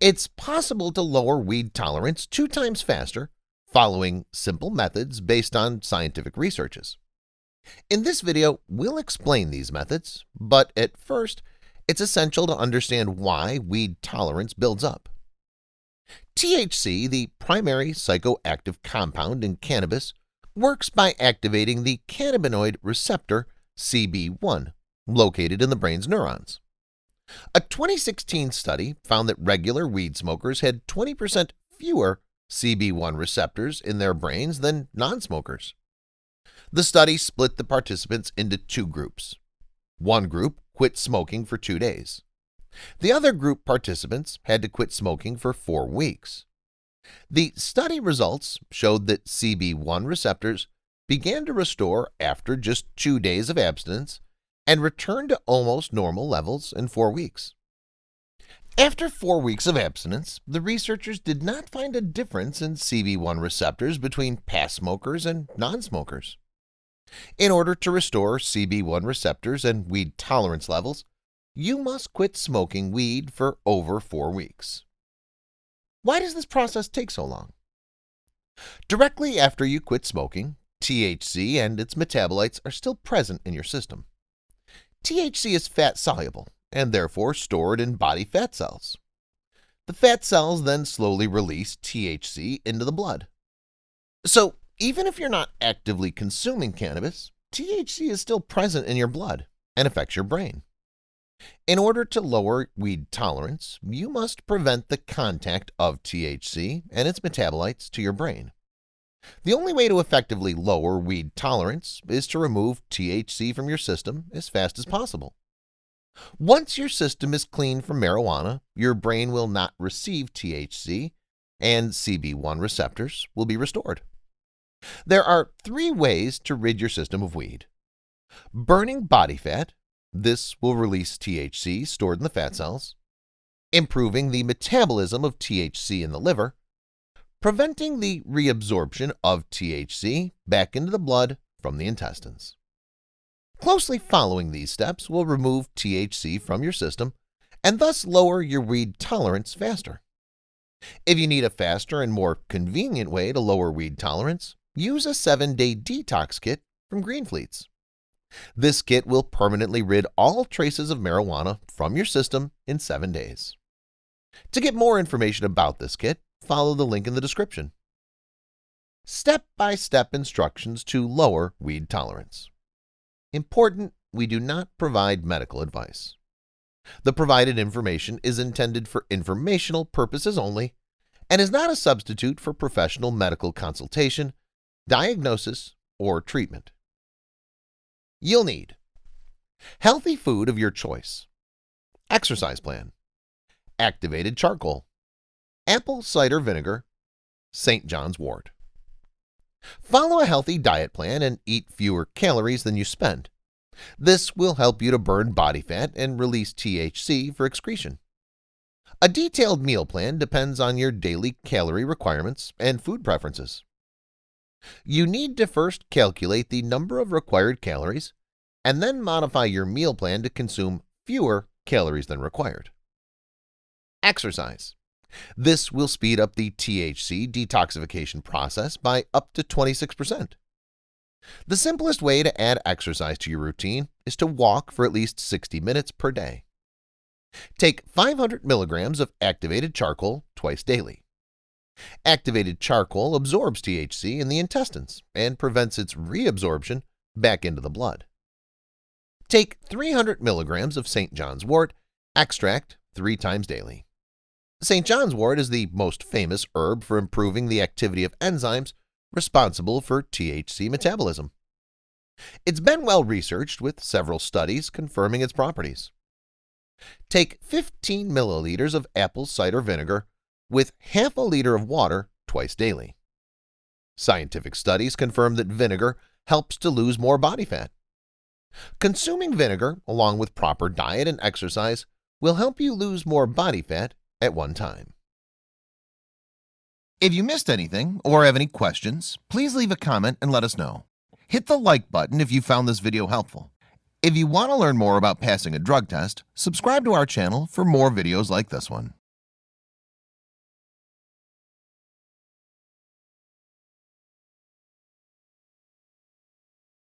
It's possible to lower weed tolerance 2 times faster following simple methods based on scientific researches. In this video, we'll explain these methods, but at first, it's essential to understand why weed tolerance builds up. THC, the primary psychoactive compound in cannabis, works by activating the cannabinoid receptor CB1, located in the brain's neurons. A 2016 study found that regular weed smokers had 20% fewer CB1 receptors in their brains than non-smokers. The study split the participants into 2 groups. One group quit smoking for 2 days. The other group participants had to quit smoking for 4 weeks. The study results showed that CB1 receptors began to restore after just 2 days of abstinence and returned to almost normal levels in 4 weeks. After 4 weeks of abstinence, the researchers did not find a difference in CB1 receptors between past smokers and non-smokers. In order to restore CB1 receptors and weed tolerance levels, you must quit smoking weed for over 4 weeks. Why does this process take so long? Directly after you quit smoking, THC and its metabolites are still present in your system. THC is fat-soluble and therefore stored in body fat cells. The fat cells then slowly release THC into the blood. So, even if you're not actively consuming cannabis, THC is still present in your blood and affects your brain. In order to lower weed tolerance, you must prevent the contact of THC and its metabolites to your brain. The only way to effectively lower weed tolerance is to remove THC from your system as fast as possible. Once your system is clean from marijuana, your brain will not receive THC and CB1 receptors will be restored. There are 3 ways to rid your system of weed. Burning body fat. This will release THC stored in the fat cells. Improving the metabolism of THC in the liver. Preventing the reabsorption of THC back into the blood from the intestines. Closely following these steps will remove THC from your system and thus lower your weed tolerance faster. If you need a faster and more convenient way to lower weed tolerance, use a 7-day Detox Kit from Greenfleets. This kit will permanently rid all traces of marijuana from your system in 7 days. To get more information about this kit, follow the link in the description. Step-by-step instructions to lower weed tolerance. Important, we do not provide medical advice. The provided information is intended for informational purposes only and is not a substitute for professional medical consultation, diagnosis, or treatment. You'll need healthy food of your choice, exercise plan, activated charcoal, apple cider vinegar, St. John's wort. Follow a healthy diet plan and eat fewer calories than you spend. This will help you to burn body fat and release THC for excretion. A detailed meal plan depends on your daily calorie requirements and food preferences. You need to first calculate the number of required calories and then modify your meal plan to consume fewer calories than required. Exercise. This will speed up the THC detoxification process by up to 26%. The simplest way to add exercise to your routine is to walk for at least 60 minutes per day. Take 500 milligrams of activated charcoal twice daily. Activated charcoal absorbs THC in the intestines and prevents its reabsorption back into the blood. Take 300 milligrams of St. John's wort extract 3 times daily. St. John's wort is the most famous herb for improving the activity of enzymes responsible for THC metabolism. It's been well researched with several studies confirming its properties. Take 15 milliliters of apple cider vinegar with half a liter of water twice daily. Scientific studies confirm that vinegar helps to lose more body fat. Consuming vinegar along with proper diet and exercise will help you lose more body fat at one time. If you missed anything or have any questions, please leave a comment and let us know. Hit the like button if you found this video helpful. If you want to learn more about passing a drug test, subscribe to our channel for more videos like this one.